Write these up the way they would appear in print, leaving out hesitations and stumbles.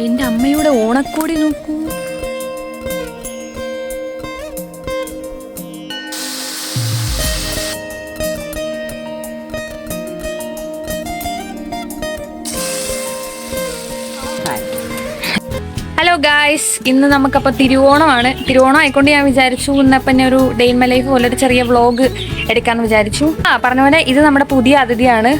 എൻ്റെ അമ്മയുടെ ഓണക്കോടി നോക്കൂ. ഹലോ ഗായ്സ്, ഇന്ന് നമുക്കപ്പോൾ തിരുവോണമാണ്. തിരുവോണം ആയിക്കൊണ്ട് ഞാൻ വിചാരിച്ചു ഇന്നപ്പം ഒരു ഡേ ഇൻ മൈ ലൈഫ് പോലെ ഒരു ചെറിയ വ്ളോഗ് എടുക്കാമെന്ന് വിചാരിച്ചു. പറഞ്ഞ പോലെ ഇത് നമ്മുടെ പുതിയ അതിഥിയാണ്.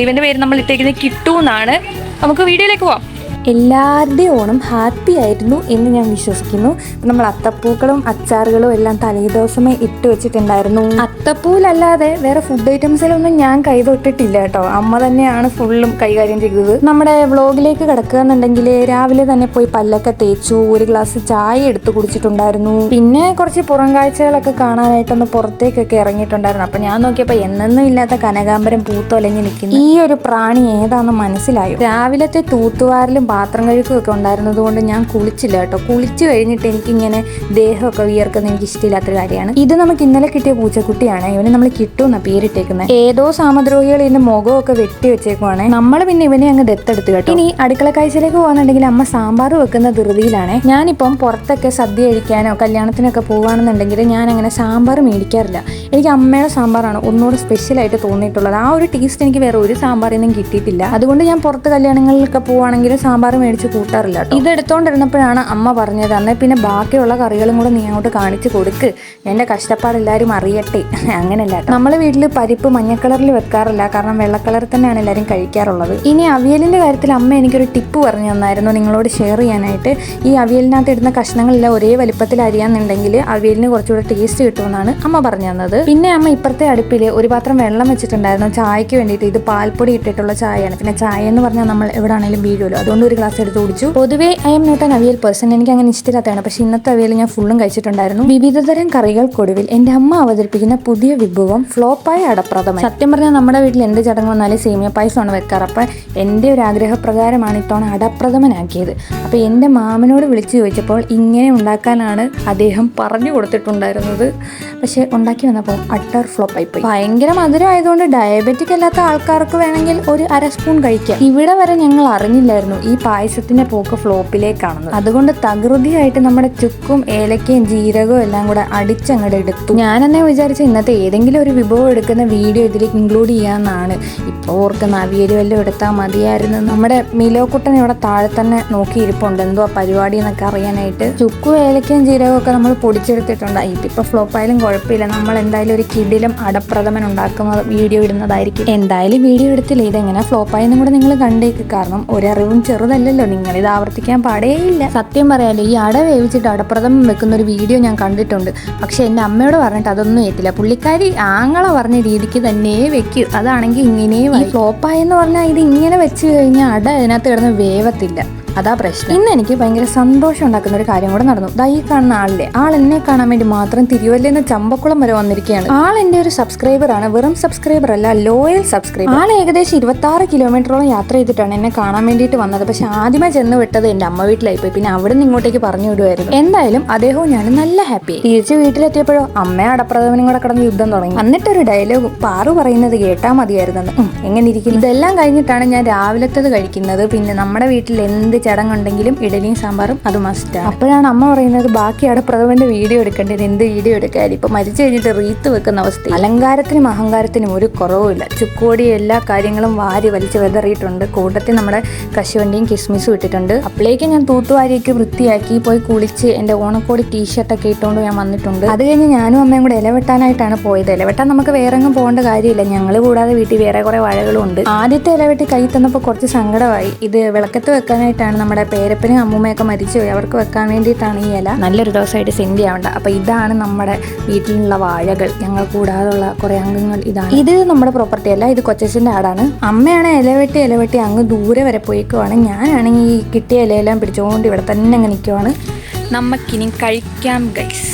ഇവൻ്റെ പേര് നമ്മൾ ഇട്ടേക്കുന്നത് കിട്ടു എന്നാണ്. നമുക്ക് വീഡിയോയിലേക്ക് പോവാം. എല്ലാവരുടെയും ഓണം ഹാപ്പി ആയിരുന്നു എന്ന് ഞാൻ വിശ്വസിക്കുന്നു. നമ്മൾ അത്തപ്പൂക്കളും അച്ചാറുകളും എല്ലാം തലേദിവസമേ ഇട്ട് വെച്ചിട്ടുണ്ടായിരുന്നു. അത്തപ്പൂലല്ലാതെ വേറെ ഫുഡ് ഐറ്റംസിലൊന്നും ഞാൻ കൈതൊട്ടിട്ടില്ല കേട്ടോ. അമ്മ തന്നെയാണ് ഫുള്ളും കൈകാര്യം ചെയ്തത്. നമ്മുടെ വ്ളോഗിലേക്ക് കിടക്കുക എന്നുണ്ടെങ്കിൽ രാവിലെ തന്നെ പോയി പല്ലൊക്കെ തേച്ചു, ഒരു ഗ്ലാസ് ചായ എടുത്ത് കുടിച്ചിട്ടുണ്ടായിരുന്നു. പിന്നെ കുറച്ച് പുറം കാഴ്ചകളൊക്കെ കാണാനായിട്ടൊന്ന് പുറത്തേക്കൊക്കെ ഇറങ്ങിയിട്ടുണ്ടായിരുന്നു. അപ്പം ഞാൻ നോക്കിയപ്പോൾ എന്നെന്നും ഇല്ലാത്ത കനകാമ്പരം പൂത്തൊലഞ്ഞ് നിൽക്കുന്നു. ഈ ഒരു പ്രാണി ഏതാണെന്ന് മനസ്സിലായോ? രാവിലത്തെ തൂത്തുവാരലും പാത്രം കഴുകുമൊക്കെ ഉണ്ടായിരുന്നത് കൊണ്ട് ഞാൻ കുളിച്ചില്ല കേട്ടോ. കുളിച്ച് കഴിഞ്ഞിട്ട് എനിക്കിങ്ങനെ ദേഹമൊക്കെ വിയർക്കുന്ന എനിക്ക് ഇഷ്ടമില്ലാത്തൊരു കാര്യമാണ്. ഇത് നമുക്ക് ഇന്നലെ കിട്ടിയ പൂച്ചക്കുട്ടിയാണ്. ഇവന് നമ്മൾ കിട്ടുമെന്നാണ് പേരിട്ടേക്കുന്നത്. ഏതോ സാമദ്രോഹികൾ ഇതിന്റെ മുഖമൊക്കെ വെട്ടി വെച്ചേക്കുവാണ്. നമ്മൾ പിന്നെ ഇവനെ അങ്ങ് ദത്തെടുത്ത് കേട്ടോ. ഇനി അടുക്കള കാഴ്ചയിലേക്ക് പോകുന്നുണ്ടെങ്കിൽ അമ്മ സാമ്പാർ വെക്കുന്ന ധൃതിയിലാണ്. ഞാനിപ്പം പുറത്തൊക്കെ സദ്യ കഴിക്കാനോ കല്യാണത്തിനൊക്കെ പോകുകയാണെന്നുണ്ടെങ്കിൽ ഞാൻ അങ്ങനെ സാമ്പാർ മേടിക്കാറില്ല. എനിക്ക് അമ്മയുടെ സാമ്പാറാണ് ഒന്നുകൂടെ സ്പെഷ്യലായിട്ട് തോന്നിയിട്ടുള്ളത്. ആ ഒരു ടേസ്റ്റ് എനിക്ക് വേറെ ഒരു സാമ്പാറിൽ നിന്നും കിട്ടിയിട്ടില്ല. അതുകൊണ്ട് ഞാൻ പുറത്ത് കല്യാണങ്ങളിലൊക്കെ പോവുകയാണെങ്കിൽ സാമ്പാർ മേടിച്ച് കൂട്ടാറില്ല കേട്ടോ. ഇത് എടുത്തോണ്ടിരുന്നപ്പോഴാണ് അമ്മ പറഞ്ഞത്, അന്നേ പിന്നെ ബാക്കിയുള്ള കറികളും കൂടെ നീ അങ്ങോട്ട് കാണിച്ചു കൊടുക്ക്, എൻ്റെ കഷ്ടപ്പാട് എല്ലാവരും അറിയട്ടെ. അങ്ങനെയല്ല കേട്ടോ, നമ്മൾ വീട്ടിൽ പരിപ്പ് മഞ്ഞ കളറിൽ വെക്കാറില്ല, കാരണം വെള്ള കളറിൽ തന്നെയാണ് എല്ലാവരും കഴിക്കാറുള്ളത്. ഇനി അവിയലിൻ്റെ കാര്യത്തിൽ അമ്മ എനിക്കൊരു ടിപ്പ് പറഞ്ഞു തന്നായിരുന്നു നിങ്ങളോട് ഷെയർ ചെയ്യാനായിട്ട്. ഈ അവിയലിനകത്ത് ഇടുന്ന കഷ്ണങ്ങളെല്ലാം ഒരേ വലിപ്പത്തിൽ അരിയാന്നുണ്ടെങ്കിൽ അവിയലിന് കുറച്ചുകൂടെ ടേസ്റ്റ് കിട്ടുമെന്നാണ് അമ്മ പറഞ്ഞു തന്നത്. പിന്നെ അമ്മ ഇപ്പുറത്തെ അടുപ്പിൽ ഒരു പാത്രം വെള്ളം വെച്ചിട്ടുണ്ടായിരുന്നു ചായക്ക് വേണ്ടിയിട്ട്. ഇത് പാൽപ്പൊടി ഇട്ടിട്ടുള്ള ചായയാണ്. പിന്നെ ചായ എന്ന് പറഞ്ഞാൽ നമ്മൾ എവിടെയാണെങ്കിലും വീഴുമല്ലോ, അതുകൊണ്ട് ഒരു ഗ്ലാസ് എടുത്ത് കുടിച്ചു. പൊതുവേ I am not an aviyal person, എനിക്ക് അങ്ങനെ ഇഷ്ടമില്ലാത്തതാണ്. പക്ഷേ ഇന്നത്തെ അവിയൽ ഞാൻ ഫുള്ളും കഴിച്ചിട്ടുണ്ടായിരുന്നു. വിവിധതരം കറികൾക്കൊടുവിൽ എൻ്റെ അമ്മ അവതരിപ്പിക്കുന്ന പുതിയ വിഭവം ഫ്ലോപ്പായ അടപ്രഥമൻ. സത്യം പറഞ്ഞാൽ നമ്മുടെ വീട്ടിൽ എന്ത് ചടങ്ങ് വന്നാലും സേമിയ പായസമാണ് വെക്കാറ്. അപ്പം എൻ്റെ ഒരു ആഗ്രഹപ്രകാരമാണ് ഇത്തവണ അടപ്രഥമനാക്കിയത്. അപ്പോൾ എൻ്റെ മാമനോട് വിളിച്ചു ചോദിച്ചപ്പോൾ ഇങ്ങനെ ഉണ്ടാക്കാനാണ് അദ്ദേഹം പറഞ്ഞു കൊടുത്തിട്ടുണ്ടായിരുന്നത്. പക്ഷേ ഉണ്ടാക്കി വന്നപ്പോൾ അട്ടർ ഫ്ലോപ്പായിപ്പോയി. ഭയങ്കര മധുരം ആയതുകൊണ്ട് ഡയബറ്റിക് അല്ലാത്ത ആൾക്കാർക്ക് വേണമെങ്കിൽ ഒരു അര സ്പൂൺ കഴിക്കാം. ഇവിടെ വരെ ഞങ്ങൾ അറിഞ്ഞില്ലായിരുന്നു ഈ പായസത്തിന്റെ പോക്ക് ഫ്ലോപ്പിലേക്കാണെന്ന്. അതുകൊണ്ട് തകൃതിയായിട്ട് നമ്മുടെ ചുക്കും ഏലക്കയും ജീരകവും എല്ലാം കൂടെ അടിച്ചങ്ങോട്ട് എടുത്തു. ഞാനെന്നെ വിചാരിച്ച ഇന്നത്തെ ഏതെങ്കിലും ഒരു വിഭവം എടുക്കുന്ന വീഡിയോ ഇതിലേക്ക് ഇൻക്ലൂഡ് ചെയ്യാമെന്നാണ്. ഇപ്പോൾ ഓർക്കുന്ന അവിയൽ വല്ലതും എടുത്താൽ മതിയായിരുന്നു. നമ്മുടെ മിലോക്കുട്ടൻ ഇവിടെ താഴെ തന്നെ നോക്കിയിരിപ്പുണ്ട് എന്തോ പരിപാടി എന്നൊക്കെ അറിയാനായിട്ട്. ചുക്കും ഏലക്കയും ജീരകവും ഒക്കെ നമ്മൾ പൊടിച്ചെടുത്തിട്ടുണ്ട്. ഇതിപ്പോൾ ഫ്ലോപ്പായാലും കുഴപ്പമില്ല, നമ്മൾ എന്തായാലും ഒരു കിടിലം അടപ്രഥമൻ ഉണ്ടാക്കുന്ന വീഡിയോ ഇടുന്നതായിരിക്കും. എന്തായാലും വീഡിയോ എടുത്തില്ല, ഇതെങ്ങനെ ഫ്ലോപ്പായെന്നും കൂടെ നിങ്ങൾ കണ്ടേക്ക്. കാരണം ഒരറിവും ചെറുതല്ലല്ലോ, നിങ്ങൾ ഇത് ആവർത്തിക്കാൻ പാടേയില്ല. സത്യം പറയാലോ, ഈ അട വേവിച്ചിട്ട് അടപ്രഥമൻ വെക്കുന്ന ഒരു വീഡിയോ ഞാൻ കണ്ടിട്ടുണ്ട്. പക്ഷെ എൻ്റെ അമ്മയോട് പറഞ്ഞിട്ട് അതൊന്നും ഏറ്റില്ല. പുള്ളിക്കാരി ആങ്ങള പറഞ്ഞ രീതിക്ക് തന്നെ വെക്കൂ, അതാണെങ്കിൽ ഇങ്ങനെ ഫ്ലോപ്പായെന്ന് പറഞ്ഞാൽ ഇത് ഇങ്ങനെ വെച്ച് കഴിഞ്ഞാൽ അട അതിനകത്ത് കിടന്ന് വേവത്തില്ല. അതാ പ്രശ്നം. ഇന്ന് എനിക്ക് ഭയങ്കര സന്തോഷം ഉണ്ടാക്കുന്ന ഒരു കാര്യം കൂടെ നടന്നു. ദാ ഈ കാണുന്ന ആളിലെ ആൾ എന്നെ കാണാൻ വേണ്ടി മാത്രം തിരുവല്ലയിൽ ചമ്പക്കുളം വരെ വന്നിരിക്കുകയാണ്. ആൾ എൻ്റെ ഒരു സബ്സ്ക്രൈബർ ആണ്, വെറും സബ്സ്ക്രൈബർ അല്ല, ലോയൽ സബ്സ്ക്രൈബർ. ആൾ ഏകദേശം 26 കിലോമീറ്ററോളം യാത്ര ചെയ്തിട്ടാണ് എന്നെ കാണാൻ വേണ്ടിയിട്ട് വന്നത്. പക്ഷെ ആദ്യമേ ചെന്ന് വിട്ടത് എൻ്റെ അമ്മ വീട്ടിലായി പോയി. പിന്നെ അവിടെ നിന്ന് ഇങ്ങോട്ടേക്ക് പറഞ്ഞു വിടുമായിരുന്നു. എന്തായാലും അദ്ദേഹവും ഞാനും നല്ല ഹാപ്പി. തിരിച്ച് വീട്ടിലെത്തിയപ്പോഴോ അമ്മ അടപ്രഥമനും കൂടെ കിടന്ന് യുദ്ധം തുടങ്ങി. എന്നിട്ടൊരു ഡയലോഗ്, പാറു പറയുന്നത് കേട്ടാൽ മതിയായിരുന്നെന്ന്. എങ്ങനെ ഇരിക്കും. ഇതെല്ലാം കഴിഞ്ഞിട്ടാണ് ഞാൻ രാവിലത്തേത് കഴിക്കുന്നത്. പിന്നെ നമ്മുടെ വീട്ടിൽ എന്ത് ചടങ്ങുണ്ടെങ്കിലും ഇഡലിയും സാമ്പാറും അത് മസ്റ്റാണ്. അപ്പോഴാണ് അമ്മ പറയുന്നത് ബാക്കി അടപ്രഥമന്റെ വീഡിയോ എടുക്കേണ്ടത്. എന്ത് വീഡിയോ എടുക്കാൻ, ഇപ്പൊ മരിച്ചു കഴിഞ്ഞിട്ട് റീത്ത് വെക്കുന്ന അവസ്ഥ. അലങ്കാരത്തിനും അഹങ്കാരത്തിനും ഒരു കുറവുമില്ല. ചുക്കോടി എല്ലാ കാര്യങ്ങളും വാരി വലിച്ച് വെതറിയിട്ടുണ്ട്. കൂട്ടത്തിൽ നമ്മുടെ കശുവണ്ടിയും കിസ്മിസും ഇട്ടിട്ടുണ്ട്. അപ്പോഴേക്കും ഞാൻ തൂത്തുവാരിയൊക്കെ വൃത്തിയാക്കി പോയി കുളിച്ച് എൻ്റെ ഓണക്കോടി ടീഷർട്ടൊക്കെ ഇട്ടുകൊണ്ട് ഞാൻ വന്നിട്ടുണ്ട്. അത് കഴിഞ്ഞ് ഞാനും അമ്മയും കൂടെ ഇലവെട്ടാനായിട്ടാണ് പോയത്. ഇലവെട്ടാൻ നമുക്ക് വേറെ എങ്ങും പോകേണ്ട കാര്യമില്ല, ഞങ്ങൾ കൂടാതെ വീട്ടിൽ വേറെ കുറെ വാഴകളും ഉണ്ട്. ആദ്യത്തെ ഇലവെട്ടി കൈ തന്നപ്പോൾ കുറച്ച് സങ്കടമായി. ഇത് വിളക്കത്ത് വെക്കാനായിട്ടാണ്. നമ്മുടെ പേരപ്പനും അമ്മൂമ്മയൊക്കെ മരിച്ചുപോയി, അവർക്ക് വെക്കാൻ വേണ്ടിയിട്ടാണ് ഈ ഇല. നല്ലൊരു ദിവസമായിട്ട് സെൻഡ് ചെയ്യാവേണ്ട. അപ്പോൾ ഇതാണ് നമ്മുടെ വീട്ടിലുള്ള വാഴകൾ, ഞങ്ങൾ കൂടാതുള്ള കുറേ അംഗങ്ങൾ. ഇതാണ്. ഇത് നമ്മുടെ പ്രോപ്പർട്ടി അല്ല, ഇത് കൊച്ചച്ഛൻ്റെ ആടാണ്. അമ്മയാണ് ഇലവെട്ടി അങ്ങ് ദൂരെ വരെ പോയിക്കുവാണ്. ഞാനാണെങ്കിൽ ഈ കിട്ടിയ ഇലയെല്ലാം പിടിച്ചുകൊണ്ട് ഇവിടെ തന്നെ അങ്ങ് നിൽക്കുവാണ്. നമുക്കിനി കഴിക്കാം ഗൈസ്.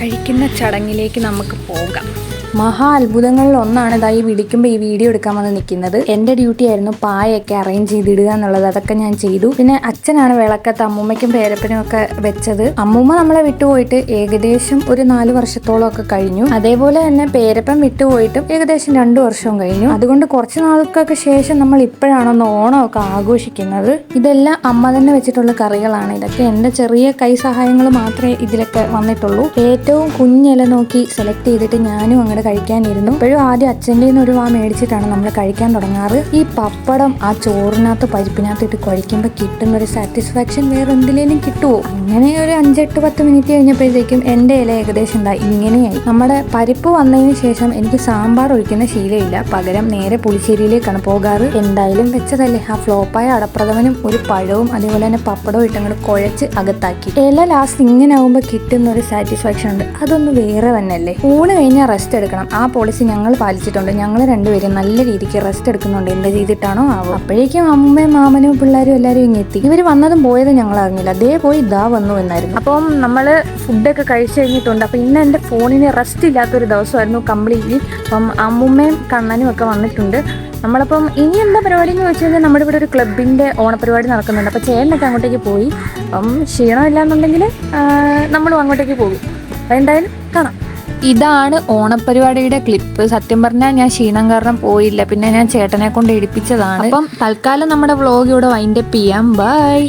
കഴിക്കുന്ന ചടങ്ങിലേക്ക് നമുക്ക് പോകാം. മഹാ അത്ഭുതങ്ങളിൽ ഒന്നാണ് ഇതായി വിളിക്കുമ്പോൾ ഈ വീഡിയോ എടുക്കാൻ വന്ന് നിൽക്കുന്നത്. എൻ്റെ ഡ്യൂട്ടി ആയിരുന്നു പായൊക്കെ അറേഞ്ച് ചെയ്തിടുക എന്നുള്ളത്. അതൊക്കെ ഞാൻ ചെയ്തു. പിന്നെ അച്ഛനാണ് വിളക്കത്ത് അമ്മൂമ്മയ്ക്കും പേരപ്പനും ഒക്കെ വെച്ചത്. അമ്മൂമ്മ നമ്മളെ വിട്ടുപോയിട്ട് ഏകദേശം ഒരു 4 വർഷത്തോളം ഒക്കെ കഴിഞ്ഞു. അതേപോലെ തന്നെ പേരപ്പൻ വിട്ടുപോയിട്ടും ഏകദേശം 2 വർഷവും കഴിഞ്ഞു. അതുകൊണ്ട് കുറച്ച് നാൾക്കൊക്കെ ശേഷം നമ്മൾ ഇപ്പോഴാണൊന്ന് ഓണമൊക്കെ ആഘോഷിക്കുന്നത്. ഇതെല്ലാം അമ്മ തന്നെ വെച്ചിട്ടുള്ള കറികളാണ്. ഇതൊക്കെ എൻ്റെ ചെറിയ കൈ സഹായങ്ങൾ മാത്രമേ ഇതിലൊക്കെ വന്നിട്ടുള്ളൂ. ഏറ്റവും കുഞ്ഞില നോക്കി സെലക്ട് ചെയ്തിട്ട് ഞാനും അങ്ങോട്ട് കഴിക്കാനിരുന്നു. ഇപ്പോഴും ആദ്യം അച്ഛൻ്റെ ഒരു വാ മേടിച്ചിട്ടാണ് നമ്മൾ കഴിക്കാൻ തുടങ്ങാറ്. ഈ പപ്പടം ആ ചോറിനകത്ത് പരിപ്പിനകത്ത് ഇട്ട് കഴിക്കുമ്പോൾ കിട്ടുന്ന ഒരു സാറ്റിസ്ഫാക്ഷൻ വേറെ എന്തിലേലും കിട്ടുമോ? അങ്ങനെ ഒരു 5-8-10 മിനിറ്റ് കഴിഞ്ഞപ്പോഴത്തേക്കും എൻ്റെ ഇല ഏകദേശം എന്താ ഇങ്ങനെയായി. നമ്മുടെ പരിപ്പ് വന്നതിന് ശേഷം എനിക്ക് സാമ്പാർ ഒഴിക്കുന്ന ശീലമില്ല. പകരം നേരെ പുളിശ്ശേരിയിലേക്കാണ് പോകാറ്. എന്തായാലും വെച്ചതല്ലേ. ആ ഫ്ലോപ്പായ അടപ്രഥമനും ഒരു പഴവും അതേപോലെ തന്നെ പപ്പടവും ഇട്ടങ്ങോട്ട് കുഴച്ച് അകത്താക്കി. ഇല ലാസ്റ്റ് ഇങ്ങനെ ആകുമ്പോൾ കിട്ടുന്ന ഒരു സാറ്റിസ്ഫാക്ഷൻ ഉണ്ട്. അതൊന്ന് വേറെ തന്നെയല്ലേ. ഊണ് കഴിഞ്ഞാൽ റെസ്റ്റ് എടുക്കണം. ആ പോളിസി ഞങ്ങൾ പാലിച്ചിട്ടുണ്ട്. ഞങ്ങൾ രണ്ടുപേരും നല്ല രീതിക്ക് റെസ്റ്റ് എടുക്കുന്നുണ്ട്. എന്ത് ചെയ്തിട്ടാണോ ആവും. അപ്പോഴേക്കും അമ്മയും മാമനും പിള്ളേരും എല്ലാവരും ഇങ്ങ് എത്തി. ഇവർ വന്നതും പോയതും ഞങ്ങൾ അറിഞ്ഞില്ല. അതേ പോയി ഇതാ വന്നു എന്നായിരുന്നു. അപ്പം നമ്മൾ ഫുഡൊക്കെ കഴിച്ചു കഴിഞ്ഞിട്ടുണ്ട്. അപ്പം ഇന്ന് എൻ്റെ ഫോണിന് റെസ്റ്റ് ഇല്ലാത്തൊരു ദിവസമായിരുന്നു കംപ്ലീറ്റ്ലി. അപ്പം അമ്മുമ്മയും കണ്ണനും ഒക്കെ വന്നിട്ടുണ്ട്. നമ്മളപ്പം ഇനി എന്താ പരിപാടി എന്ന് വെച്ച് കഴിഞ്ഞാൽ നമ്മുടെ ഇവിടെ ഒരു ക്ലബിൻ്റെ ഓണപരിപാടി നടക്കുന്നുണ്ട്. അപ്പോൾ ചേട്ടനൊക്കെ അങ്ങോട്ടേക്ക് പോയി. അപ്പം ക്ഷീണമില്ല എന്നുണ്ടെങ്കിൽ നമ്മളും അങ്ങോട്ടേക്ക് പോകും. അപ്പം എന്തായാലും കാണാം. ഇതാണ് ഓണപരിപാടിയുടെ ക്ലിപ്പ്. സത്യം പറഞ്ഞാൽ ഞാൻ ക്ഷീണം കാരണം പോയില്ല. പിന്നെ ഞാൻ ചേട്ടനെ കൊണ്ട് എടുപ്പിച്ചതാണ്. അപ്പം തൽക്കാലം നമ്മുടെ വ്ളോഗ് ഇവിടെ വൈൻഡപ്പ് ചെയ്യാം. ബൈ.